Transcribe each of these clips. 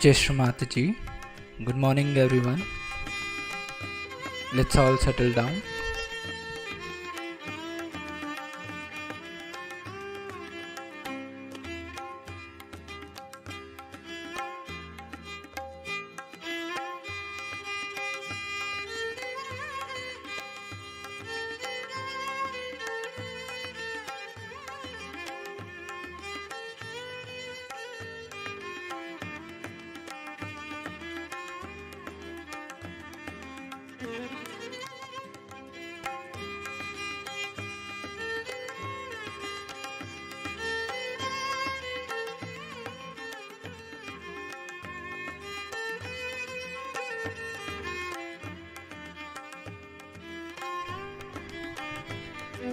Jai Shri Mataji. Good morning, everyone. Let's all settle down.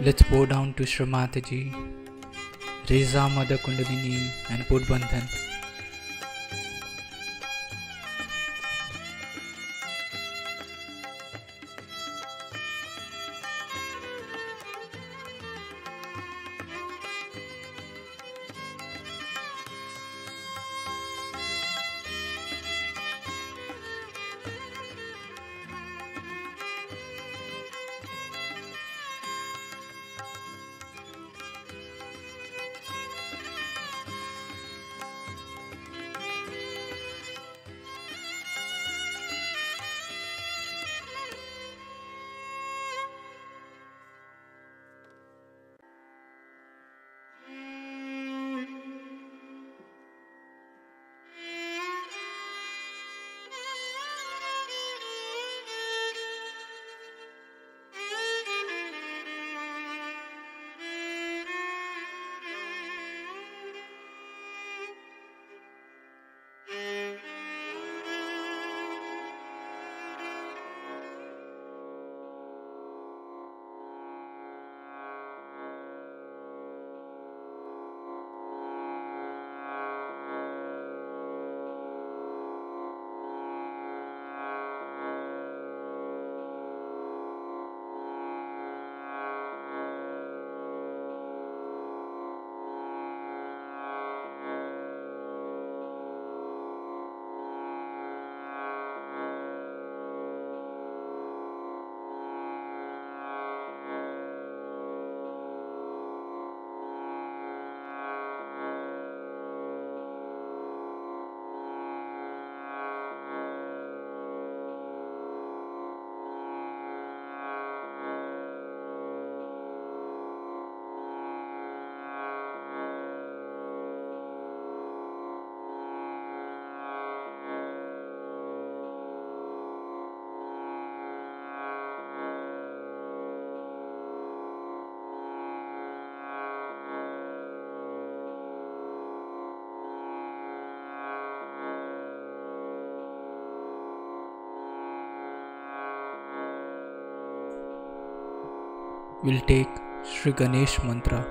Let's bow down to Shri Mataji, raise our Mother Kundalini and put Bandhan. We'll take Shri Ganesh Mantra.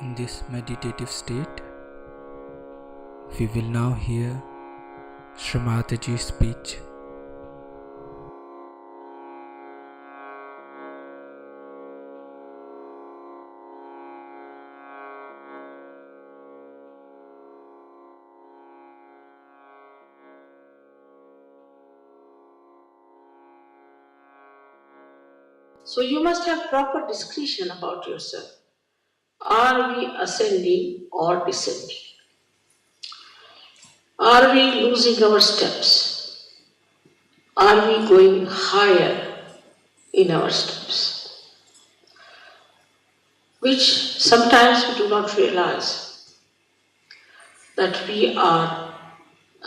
in this meditative state. We will now hear Shri Mataji's speech. So you must have proper discretion about yourself. Are we ascending or descending? Are we losing our steps? Are we going higher in our steps? Which sometimes we do not realize that we are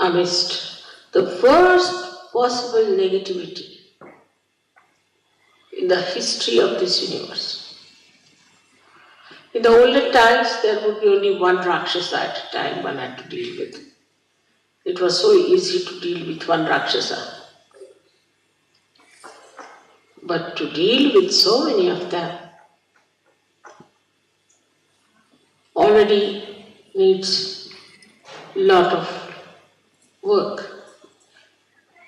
amidst the worst possible negativity in the history of this universe. In the olden times, there would be only one Rakshasa at a time one had to deal with. It was so easy to deal with one Rakshasa. But to deal with so many of them already needs a lot of work.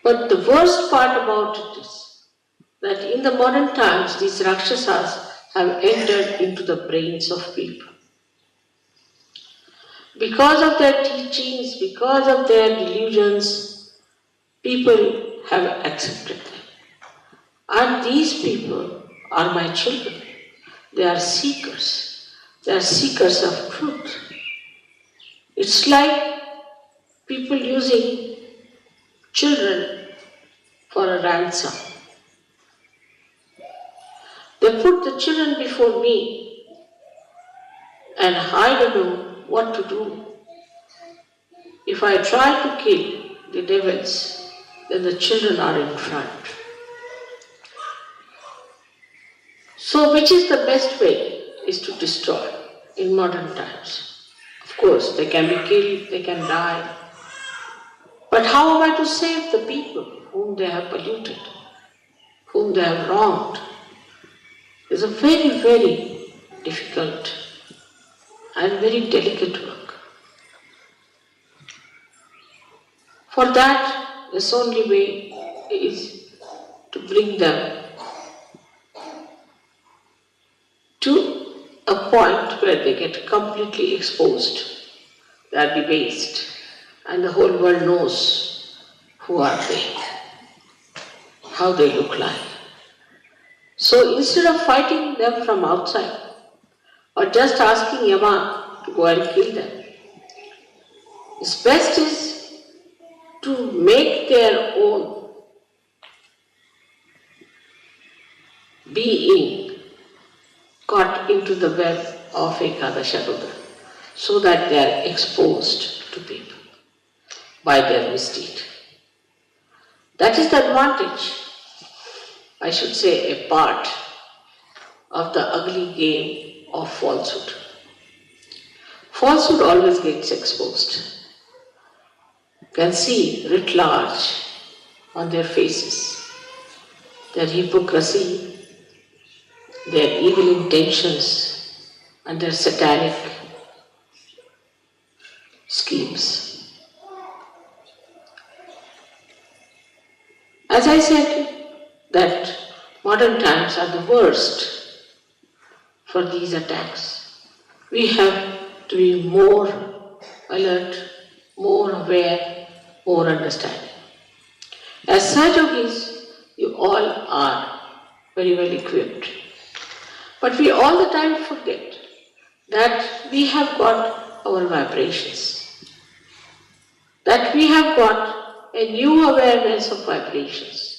But the worst part about it is that in the modern times, these Rakshasas have entered into the brains of people. Because of their teachings, because of their delusions, people have accepted them. And these people are my children. They are seekers. They are seekers of truth. It's like people using children for a ransom. They put the children before me and I don't know what to do. If I try to kill the devils, then the children are in front. So which is the best way is to destroy in modern times. Of course, they can be killed, they can die. But how am I to save the people whom they have polluted, whom they have wronged? It's a very, very difficult and very delicate work. For that, this only way is to bring them to a point where they get completely exposed. They are debased, and the whole world knows who are they, how they look like. So instead of fighting them from outside, or just asking Yama to go and kill them, its best is to make their own being caught into the web of Ekadasha Rudra, so that they are exposed to people by their misdeed. That is the advantage, I should say, a part of the ugly game of falsehood. Falsehood always gets exposed. You can see writ large on their faces their hypocrisy, their evil intentions, and their satanic schemes. As I said, that modern times are the worst for these attacks. We have to be more alert, more aware, more understanding. As Satyogis, you all are very well equipped. But we all the time forget that we have got our vibrations, that we have got a new awareness of vibrations.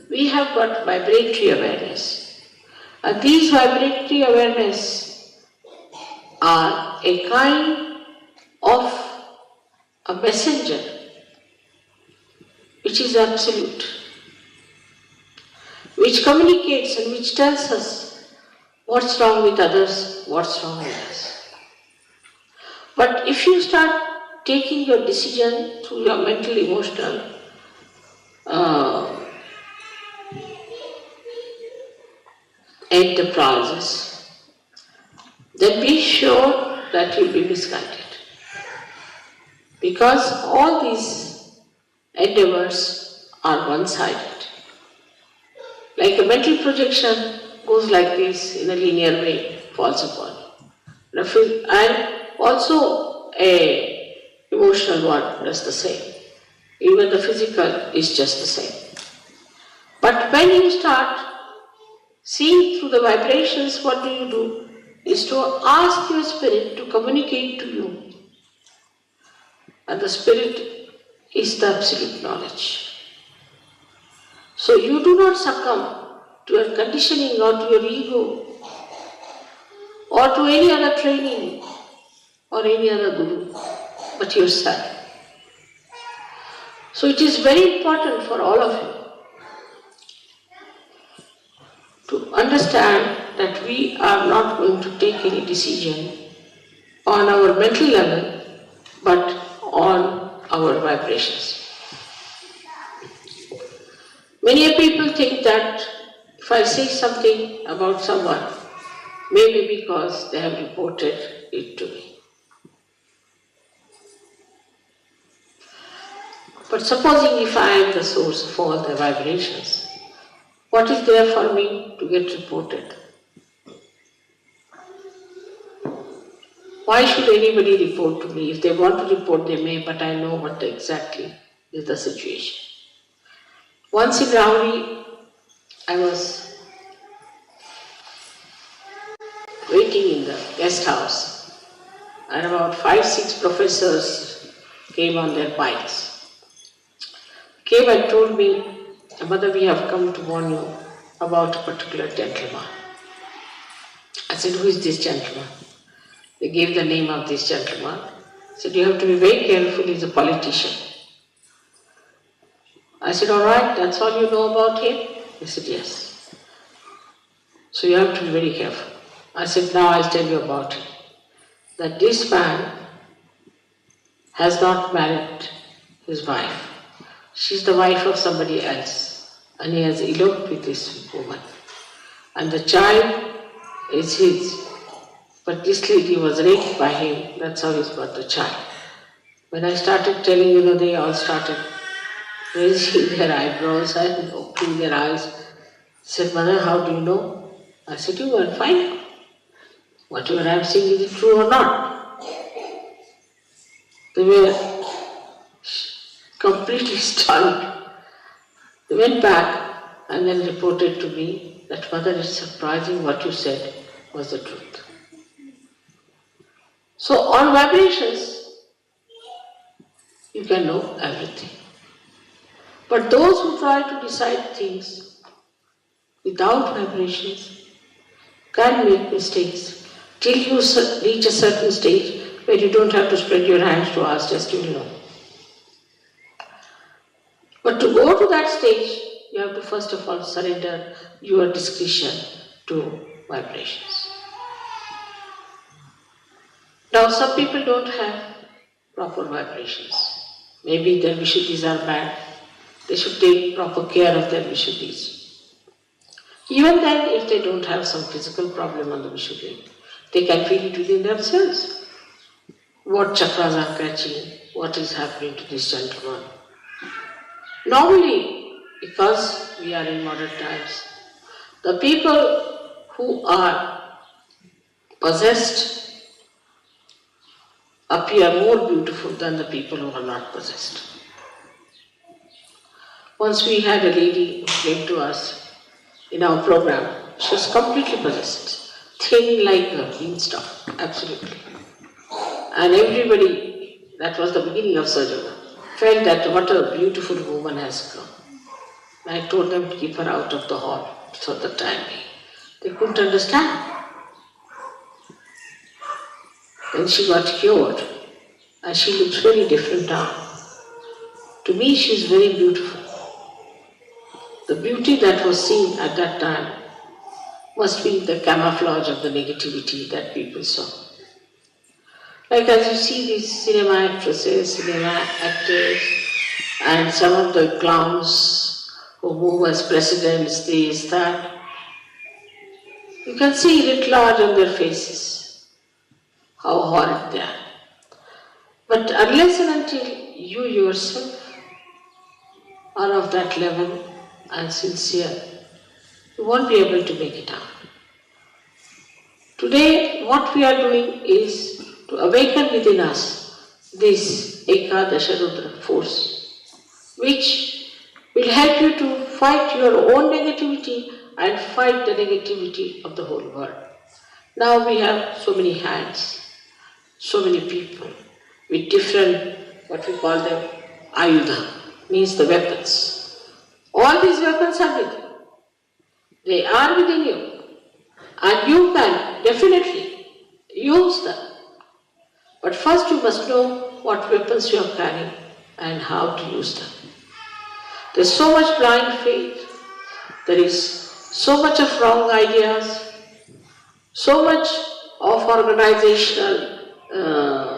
We have got vibratory awareness. And these vibratory awareness are a kind of a messenger which is absolute, which communicates and which tells us what's wrong with others, what's wrong with us. But if you start taking your decision through your mental, emotional enterprises, then be sure that you'll be misguided. Because all these endeavors are one-sided. Like a mental projection goes like this in a linear way, falls upon you. And also a emotional one does the same. Even the physical is just the same. But when you start seeing through the vibrations, what do? Is to ask your spirit to communicate to you. And the spirit is the absolute knowledge. So you do not succumb to your conditioning or to your ego or to any other training or any other guru, but yourself. So it is very important for all of you to understand that we are not going to take any decision on our mental level, but on our vibrations. Many people think that if I say something about someone, maybe because they have reported it to me. But supposing if I am the source of all the vibrations, what is there for me to get reported? Why should anybody report to me? If they want to report, they may, but I know what exactly is the situation. Once in Rauri, I was waiting in the guest house, and about 5-6 professors came on their bikes. Came and told me, "Mother, we have come to warn you about a particular gentleman." I said, "Who is this gentleman?" They gave the name of this gentleman. I said, "You have to be very careful, he's a politician." I said, "All right, that's all you know about him?" He said, "Yes." "So you have to be very careful." I said, "Now I'll tell you about him. That this man has not married his wife. She's the wife of somebody else, and he has eloped with this woman. And the child is his. But this lady was raped by him, that's how he's got the child." When I started telling, they all started raising their eyebrows and opening their eyes. They said, "Mother, how do you know?" I said, "You go and find out. Whatever I'm saying, is it true or not?" They were completely stunned. They went back and then reported to me that, "Mother, it's surprising what you said was the truth." So on vibrations, you can know everything. But those who try to decide things without vibrations can make mistakes till you reach a certain stage where you don't have to spread your hands to ask, just you know. But to go to that stage, you have to first of all surrender your discretion to vibrations. Now, some people don't have proper vibrations. Maybe their Vishuddhis are bad. They should take proper care of their Vishuddhis. Even then, if they don't have some physical problem on the Vishuddhi, they can feel it within themselves. What chakras are catching, what is happening to this gentleman. Normally, because we are in modern times, the people who are possessed appear more beautiful than the people who are not possessed. Once we had a lady who came to us in our program. She was completely possessed, thin like a beanstalk, absolutely. And everybody, that was the beginning of Sajjana, felt that what a beautiful woman has come. I told them to keep her out of the hall for the time being. They couldn't understand. Then she got cured, and she looks very different now. To me, she is very beautiful. The beauty that was seen at that time must be the camouflage of the negativity that people saw. Like as you see these cinema actresses, cinema actors, and some of the clowns who move as presidents, this, that, you can see it large on their faces. how horrid they are. But unless and until you yourself are of that level and sincere, you won't be able to make it out. Today, what we are doing is to awaken within us this Ekadasha Rudra force, which will help you to fight your own negativity and fight the negativity of the whole world. Now we have so many hands, so many people with different, what we call them, ayudha, means the weapons. All these weapons are with you. They are within you. And you can definitely use them. But first you must know what weapons you are carrying and how to use them. There's so much blind faith. There is so much of wrong ideas, so much of organizational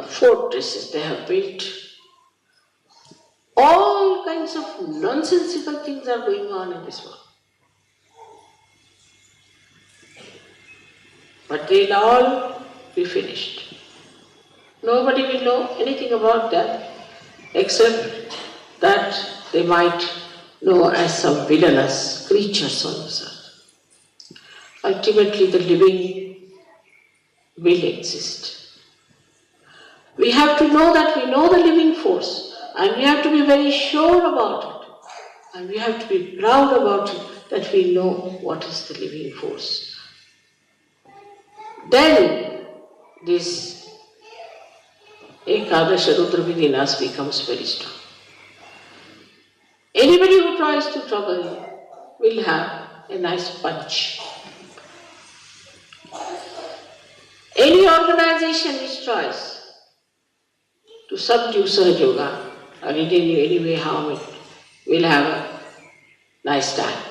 fortresses they have built. All kinds of nonsensical things are going on in this world. But they'll all be finished. Nobody will know anything about that except that they might know as some villainous creatures on this earth. Ultimately, the living will exist. We have to know that we know the living force, and we have to be very sure about it. And we have to be proud about it, that we know what is the living force. Then this Ekadasha Rudra within us becomes very strong. Anybody who tries to trouble you will have a nice punch. Any organization which tries to subdue Sahaja Yoga or in any way harm it will have a nice time.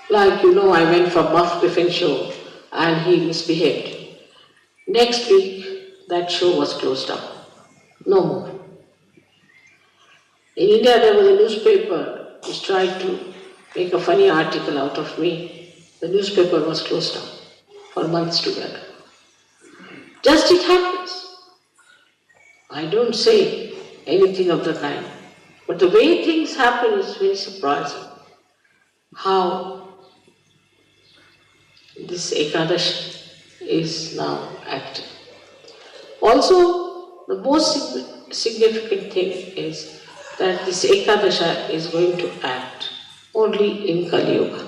Like I went for Muff Griffin show and he misbehaved. Next week, that show was closed down. No more. In India, there was a newspaper which tried to make a funny article out of me. The newspaper was closed down for months together. Just it happens. I don't say anything of the kind. But the way things happen is very surprising. How this Ekadash is now active. Also, the most significant thing is that this Ekadasha is going to act only in Kali Yuga,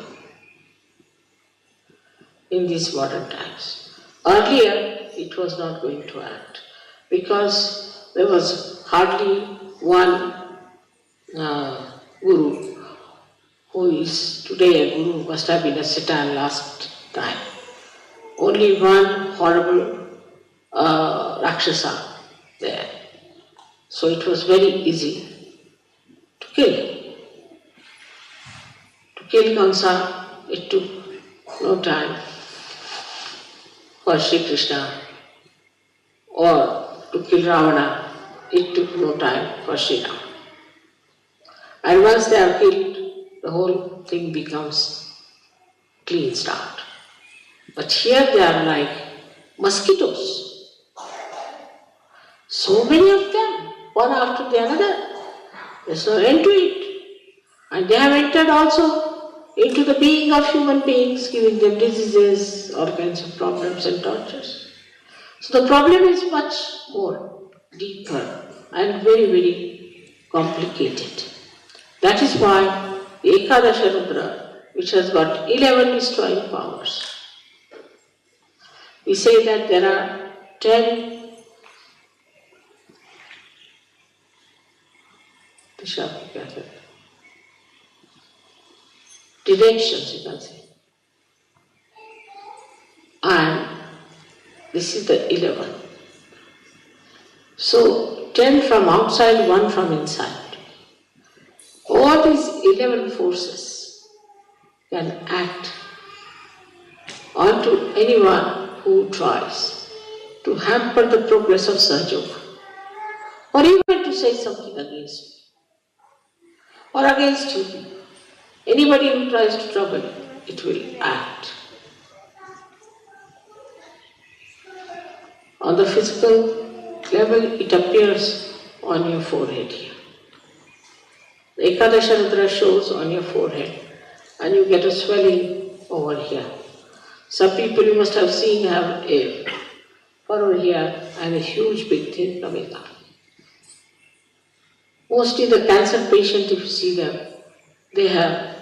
in these modern times. Earlier, it was not going to act because there was hardly one guru who is today a guru, must have been a Satan last time. Only one horrible Rakshasa there. So it was very easy to kill. To kill Kamsa, it took no time for Sri Krishna, or to kill Ravana, it took no time for Sri Rama. And once they are killed, the whole thing becomes clean start. But here they are like mosquitoes. So many of them, one after the other. There's no end to it. And they have entered also into the being of human beings, giving them diseases, all kinds of problems and tortures. So the problem is much more deeper and very, very complicated. That is why the Ekadasha Rudra, which has got 11 destroying powers, we say that there are 10 directions, you can say. And this is the 11. So 10 from outside, 1 from inside. All these 11 forces can act onto anyone who tries to hamper the progress of Sahaja Yoga, or even to say something against me, or against you. Anybody who tries to trouble you, it will act. On the physical level, it appears on your forehead here. The Ekadasha Rudra shows on your forehead and you get a swelling over here. Some people you must have seen have a furrow here and a huge big thing coming up. Mostly the cancer patient, if you see them, they have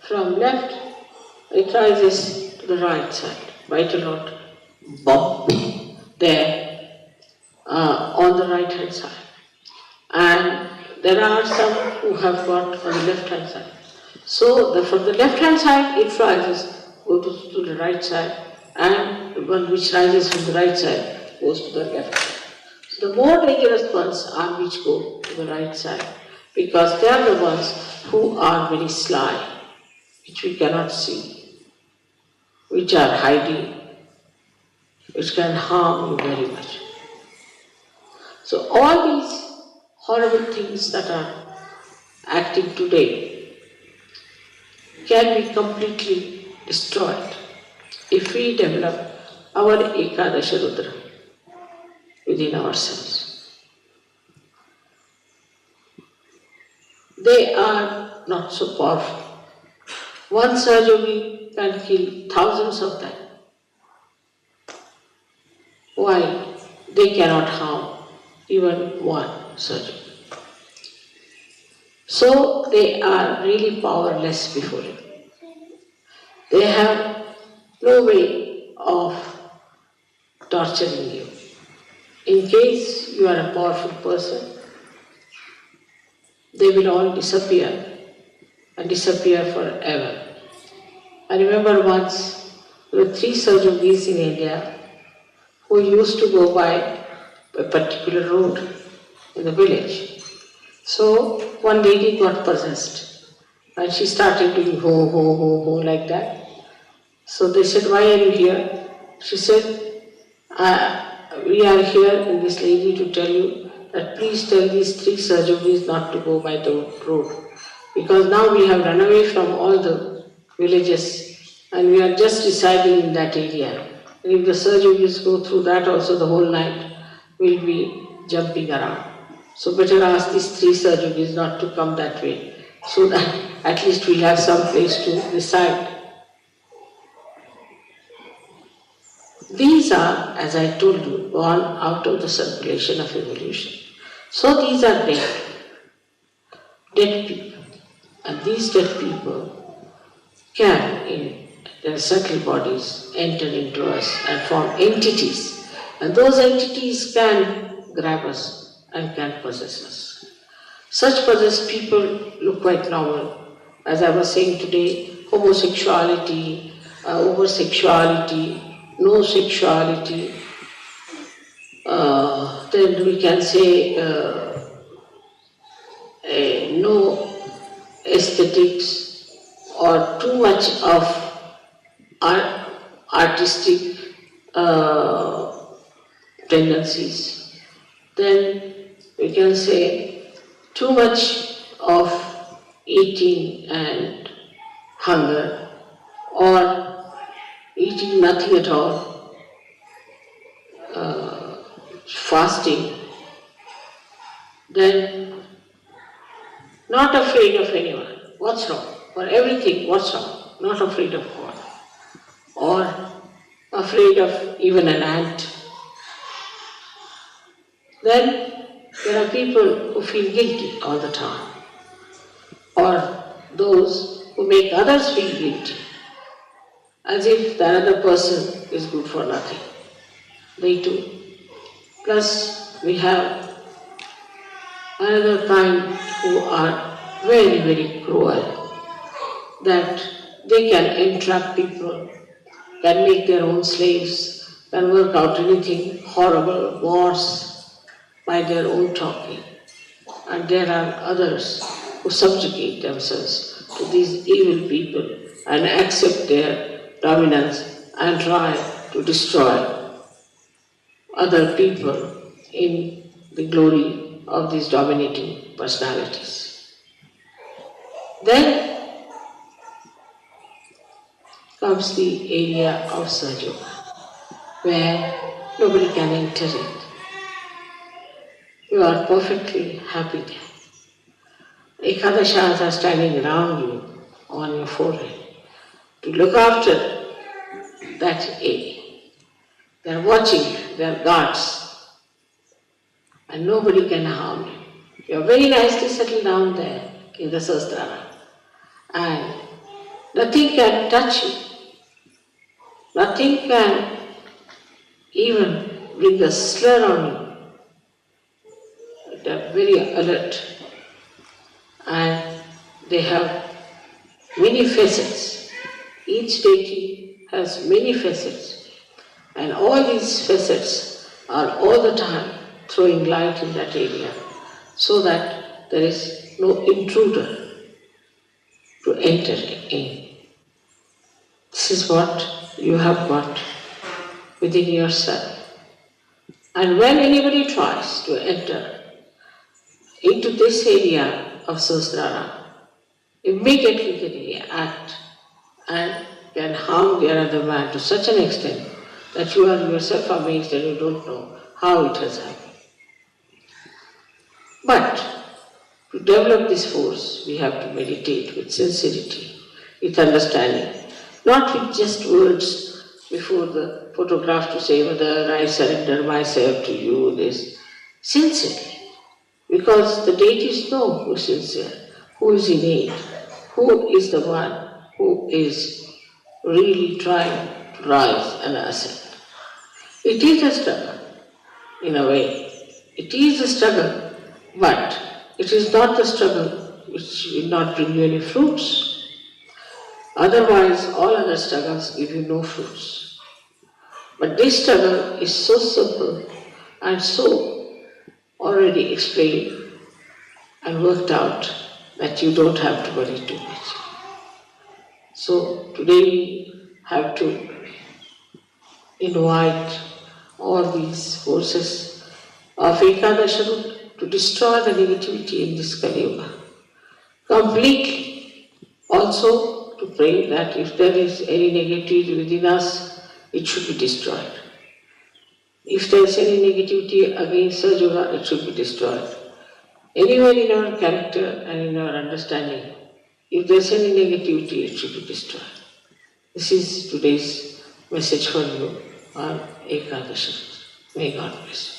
from left, it rises to the right side, vital rod bump there on the right hand side. And there are some who have got on the left hand side. So from the left hand side it rises, goes to the right side, and the one which rises from the right side goes to the left side. So the more dangerous ones are which go to the right side, because they are the ones who are very sly, which we cannot see, which are hiding, which can harm you very much. So all these horrible things that are acting today can be completely destroyed if we develop our Ekadasha Rudra within ourselves. They are not so powerful. One Sahaja can kill thousands of them. Why? They cannot harm even one Sahaja. So they are really powerless before him. They have no way of torturing you. In case you are a powerful person, they will all disappear and disappear forever. I remember once there were 3 Sarjogis in India who used to go by a particular road in the village. So one lady got possessed and she started doing ho, ho, ho, ho like that. So they said, why are you here? She said, we are here in this lady to tell you that please tell these 3 Sahajogis not to go by the road. Because now we have run away from all the villages and we are just residing in that area. And if the Sahajogis go through that also the whole night, we'll be jumping around. So better ask these 3 Sahajogis not to come that way, so that at least we have some place to reside. These are, as I told you, born out of the circulation of evolution. So these are dead people. And these dead people can, in their subtle bodies, enter into us and form entities. And those entities can grab us and can possess us. Such possessed people look quite normal. As I was saying today, homosexuality, over-sexuality, no sexuality, then we can say no aesthetics or too much of artistic tendencies. Then we can say too much of eating and hunger, or eating nothing at all, fasting, then not afraid of anyone. What's wrong? For everything, what's wrong? Not afraid of God. Or afraid of even an ant. Then there are people who feel guilty all the time. Or those who make others feel guilty, as if the other person is good for nothing. They too. Plus, we have another kind who are very, very cruel, that they can entrap people, can make their own slaves, can work out anything horrible, wars by their own talking. And there are others who subjugate themselves to these evil people and accept their dominance and try to destroy other people in the glory of these dominating personalities. Then comes the area of Sahaja, where nobody can enter it. You are perfectly happy there. Ekadashas are standing around you on your forehead to look after that area. They are watching you, they are guards, and nobody can harm you. You are very nicely settled down there in the Sahasrara, and nothing can touch you. Nothing can even bring a slur on you. They are very alert, and they have many facets. Each deity has many facets, and all these facets are all the time throwing light in that area so that there is no intruder to enter in. This is what you have got within yourself. And when anybody tries to enter into this area of Sahasrara, immediately they react and can harm the other man to such an extent that you are yourself amazed and you don't know how it has happened. But to develop this force, we have to meditate with sincerity, with understanding, not with just words before the photograph to say, Mother, I surrender myself to you, this. Sincerely, because the deities know who is sincere, who is innate, who is the one who is really trying to rise and ascend. It is a struggle, in a way. It is a struggle, but it is not the struggle which will not bring you any fruits. Otherwise, all other struggles give you no fruits. But this struggle is so simple and so already explained and worked out that you don't have to worry too much. So today we have to invite all these forces of Ekadasha to destroy the negativity in this Kali Yuga completely. Also to pray that if there is any negativity within us, it should be destroyed. If there is any negativity against Sahaja, it should be destroyed. Anywhere in our character and in our understanding, if there is any negativity, it should be destroyed. This is today's message for you on Ekadashi. May God bless you.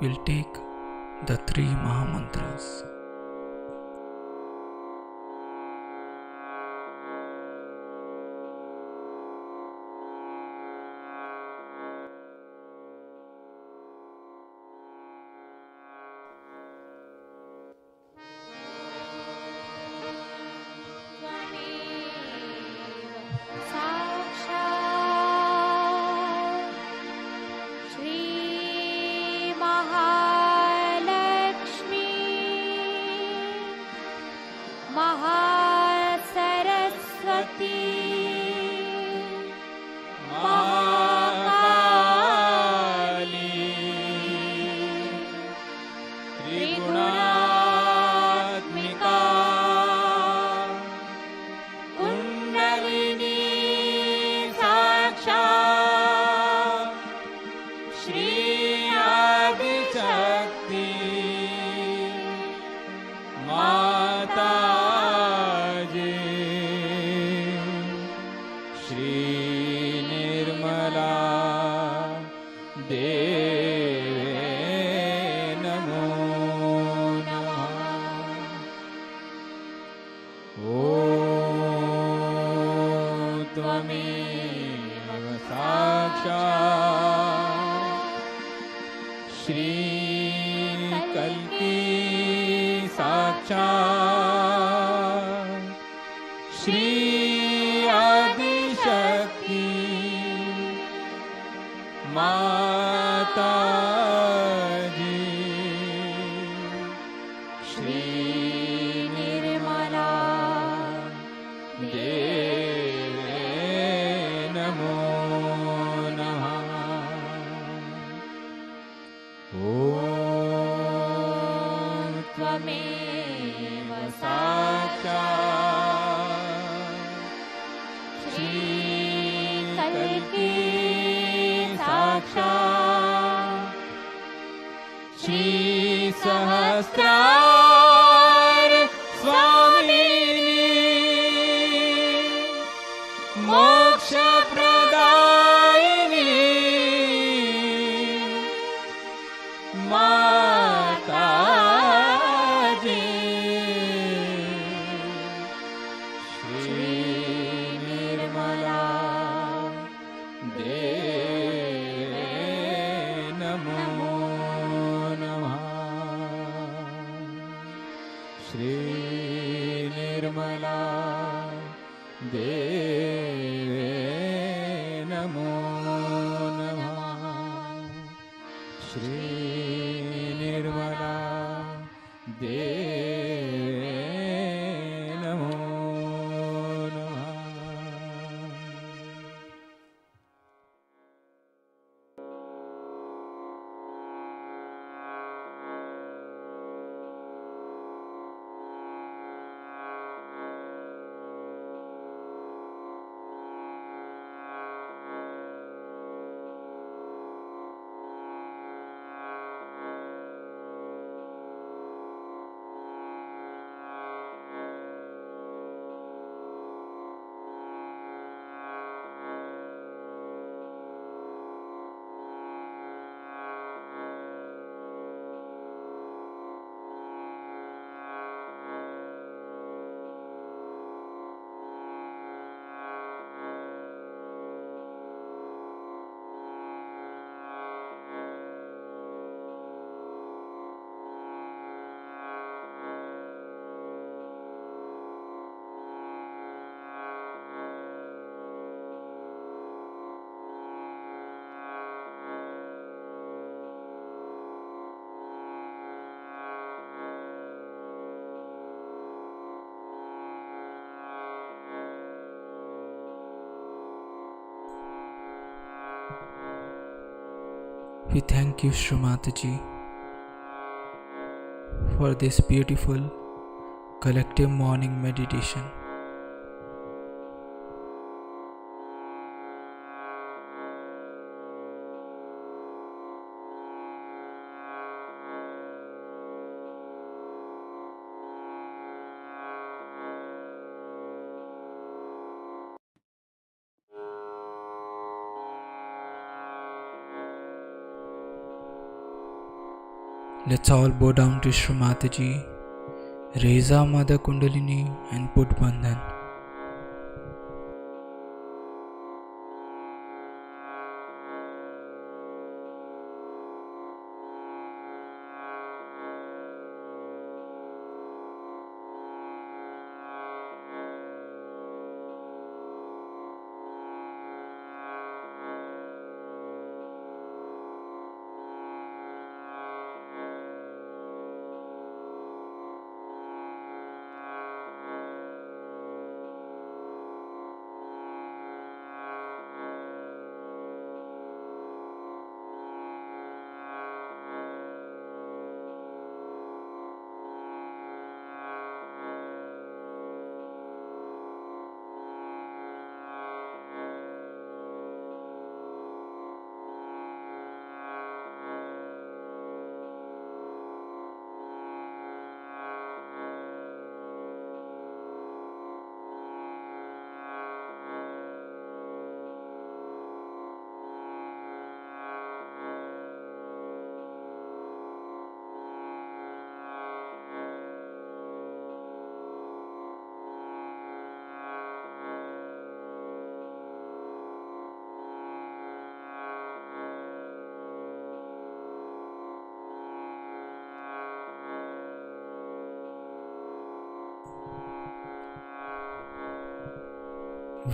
we'll take the three Mahamantras. We thank you, Shrimataji, for this beautiful collective morning meditation. Let's all bow down to Shri Mataji, raise our Mother Kundalini and put Bandhan.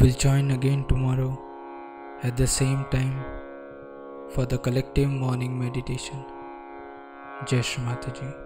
We'll join again tomorrow at the same time for the collective morning meditation. Jai Shri Mataji.